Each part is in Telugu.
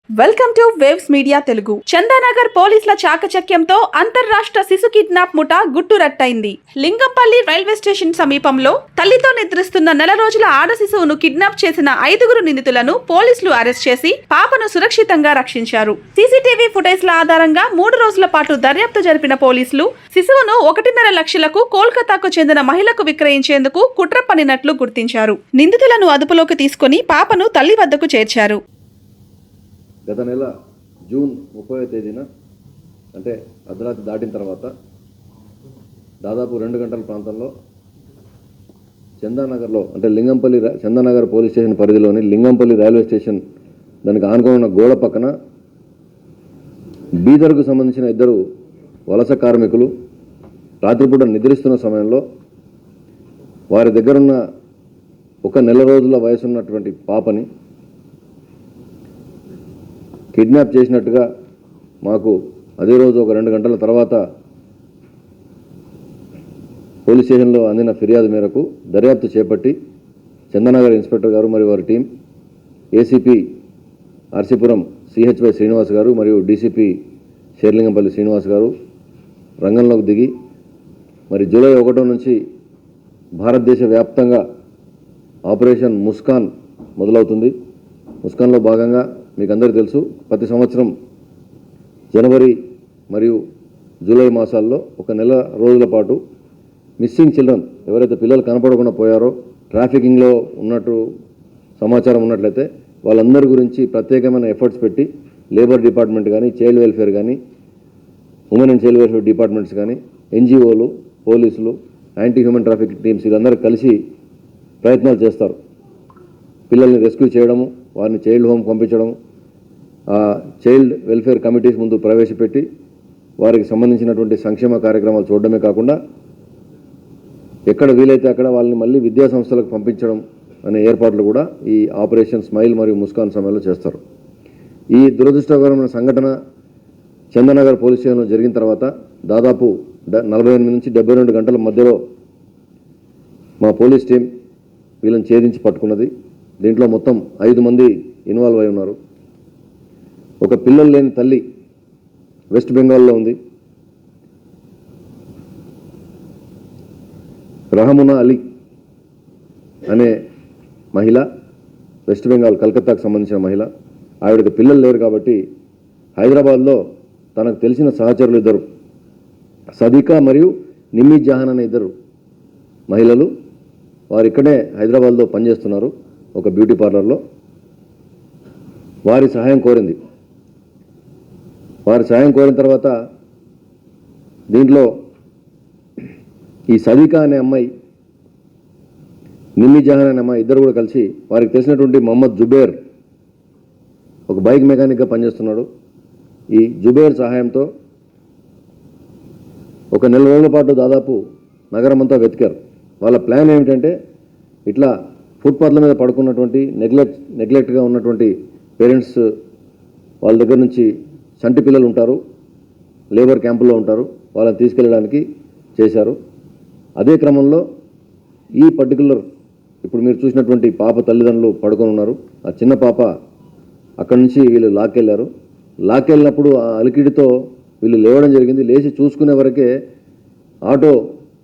Welcome to waves media Telugu. Chandanagar పోలీసుల చాకచక్యంతో అంతర్రాష్ట్ర శిశు కిడ్నాప్ ముఠా గుట్టురట్టయింది. లింగంపల్లి రైల్వే స్టేషన్ సమీపంలో తల్లితో నిద్రిస్తున్న నెల రోజుల ఆడ శిశువును కిడ్నాప్ చేసిన 5 నిందితులను పోలీసులు అరెస్ట్ చేసి పాపను సురక్షితంగా రక్షించారు. సీసీటీవీ ఫుటేజ్ల ఆధారంగా 3 రోజుల పాటు దర్యాప్తు జరిపిన పోలీసులు శిశువును 1.5 లక్షలకు కోల్కతాకు చెందిన మహిళకు విక్రయించేందుకు కుట్ర పన్నినట్లు గుర్తించారు. నిందితులను అదుపులోకి తీసుకుని పాపను తల్లి వద్దకు చేర్చారు. గత నెల జూన్ 30వ తేదీన అంటే అర్ధరాత్రి దాటిన తర్వాత దాదాపు 2 గంటల ప్రాంతంలో చందానగర్లో అంటే లింగంపల్లి చందానగర్ పోలీస్ స్టేషన్ పరిధిలోని లింగంపల్లి రైల్వే స్టేషన్ దానికి ఆనుకుని ఉన్న గోడ పక్కన బీదర్కు సంబంధించిన 2 వలస కార్మికులు రాత్రిపూట నిద్రిస్తున్న సమయంలో వారి దగ్గరున్న 1 నెల రోజుల వయసున్నటువంటి పాపని కిడ్నాప్ చేసినట్టుగా మాకు అదే రోజు ఒక 2 గంటల తర్వాత పోలీస్ స్టేషన్లో అందిన ఫిర్యాదు మేరకు దర్యాప్తు చేపట్టి చందనగర్ ఇన్స్పెక్టర్ గారు మరియు వారి టీం ఏసీపీ ఆర్సీపురం సిహెచ్వై శ్రీనివాస్ గారు మరియు డీసీపీ షేర్లింగంపల్లి శ్రీనివాస్ గారు రంగంలోకి దిగి మరి జూలై 1 నుంచి భారతదేశ వ్యాప్తంగా ఆపరేషన్ ముస్కాన్ మొదలవుతుంది. ముస్కాన్లో భాగంగా మీకు అందరికీ తెలుసు ప్రతి సంవత్సరం జనవరి మరియు జూలై మాసాల్లో 1 నెల రోజుల పాటు మిస్సింగ్ చిల్డ్రన్ ఎవరైతే పిల్లలు కనపడకుండా పోయారో ట్రాఫికింగ్లో ఉన్నట్టు సమాచారం ఉన్నట్లయితే వాళ్ళందరి గురించి ప్రత్యేకమైన ఎఫర్ట్స్ పెట్టి లేబర్ డిపార్ట్మెంట్ కానీ చైల్డ్ వెల్ఫేర్ కానీ women and child welfare departments కానీ ఎన్జిఓలు పోలీసులు యాంటీ హ్యూమన్ ట్రాఫికింగ్ టీమ్స్ వీళ్ళందరూ కలిసి ప్రయత్నాలు చేస్తారు. పిల్లల్ని రెస్క్యూ చేయడము, వారిని చైల్డ్ హోమ్ పంపించడం, చైల్డ్ వెల్ఫేర్ కమిటీస్ ముందు ప్రవేశపెట్టి వారికి సంబంధించినటువంటి సంక్షేమ కార్యక్రమాలు చూడడమే కాకుండా ఎక్కడ వీలైతే అక్కడ వాళ్ళని మళ్ళీ విద్యా సంస్థలకు పంపించడం అనే ఏర్పాట్లు కూడా ఈ ఆపరేషన్ స్మైల్ మరియు ముస్కాన్ సమయంలో చేస్తారు. ఈ దురదృష్టకరమైన సంఘటన చందనగర్ పోలీస్ స్టేషన్లో జరిగిన తర్వాత దాదాపు 48 నుంచి 72 గంటల మధ్యలో మా పోలీస్ టీం వీళ్ళని ఛేదించి పట్టుకున్నది. దీంట్లో మొత్తం 5 మంది ఇన్వాల్వ్ అయి ఉన్నారు. ఒక పిల్లలు లేని తల్లి వెస్ట్ బెంగాల్లో ఉంది. రహమునా అలీ అనే మహిళ వెస్ట్ బెంగాల్ కలకత్తాకు సంబంధించిన మహిళ. ఆవిడకి పిల్లలు లేరు కాబట్టి హైదరాబాద్లో తనకు తెలిసిన సహచరులు 2 సదికా మరియు నిమ్మి జహాన్ అనే 2 మహిళలు వారు ఇక్కడే హైదరాబాద్లో పనిచేస్తున్నారు ఒక బ్యూటీ పార్లర్లో. వారి సహాయం కోరింది. వారి సహాయం కోరిన తర్వాత దీంట్లో ఈ సదికా అనే అమ్మాయి నిమ్మి జహాన్ అనే అమ్మాయి 2 కూడా కలిసి వారికి తెలిసినటువంటి మొహమ్మద్ జుబేర్ ఒక బైక్ మెకానిక్గా పనిచేస్తున్నాడు. ఈ జుబేర్ సహాయంతో 1 నెల రోజుల పాటు దాదాపు నగరం అంతా వెతికారు. వాళ్ళ ప్లాన్ ఏమిటంటే ఇట్లా ఫుట్పాత్ల మీద పడుకున్నటువంటి నెగ్లెక్ట్గా ఉన్నటువంటి పేరెంట్స్ వాళ్ళ దగ్గర నుంచి చంటి పిల్లలు ఉంటారు, లేబర్ క్యాంపుల్లో ఉంటారు, వాళ్ళని తీసుకెళ్ళడానికి చేశారు. అదే క్రమంలో ఈ పర్టికులర్ ఇప్పుడు మీరు చూసినటువంటి పాప తల్లిదండ్రులు పడుకొని ఉన్నారు. ఆ చిన్న పాప అక్కడి నుంచి వీళ్ళు లాక్కెళ్ళారు. లాక్కెళ్ళినప్పుడు ఆ అలికిడితో వీళ్ళు లేవడం జరిగింది. లేచి చూసుకునే వరకే ఆటో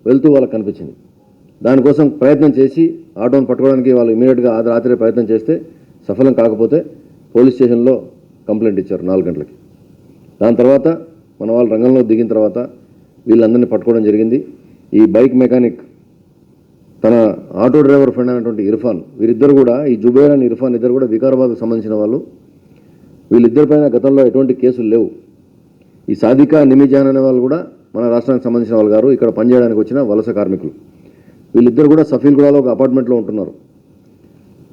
వెళ్తూ వాళ్ళకి కనిపించింది. దానికోసం ప్రయత్నం చేసి ఆటోను పట్టుకోవడానికి వాళ్ళు ఇమీడియట్గా రాత్రి ప్రయత్నం చేస్తే సఫలం కాకపోతే పోలీస్ స్టేషన్లో కంప్లైంట్ ఇచ్చారు 4 గంటలకి. దాని తర్వాత మన వాళ్ళు రంగంలో దిగిన తర్వాత వీళ్ళందరినీ పట్టుకోవడం జరిగింది. ఈ బైక్ మెకానిక్ తన ఆటో డ్రైవర్ ఫ్రెండ్ అయినటువంటి ఇర్ఫాన్, వీరిద్దరు కూడా ఈ జుబేర్ అండ్ ఇర్ఫాన్ ఇద్దరు కూడా వికారాబాద్కు సంబంధించిన వాళ్ళు. వీళ్ళిద్దరిపైన గతంలో ఎటువంటి కేసులు లేవు. ఈ సాదికా నిమిజాన్ అనే వాళ్ళు కూడా మన రాష్ట్రానికి సంబంధించిన వాళ్ళు గారు, ఇక్కడ పనిచేయడానికి వచ్చిన వలస కార్మికులు. వీళ్ళిద్దరు కూడా సఫీల్గూడలో ఒక అపార్ట్మెంట్లో ఉంటున్నారు.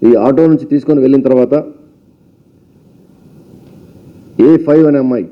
ఈ ఆటో నుంచి తీసుకొని వెళ్ళిన తర్వాత A5 అనే అమ్మాయి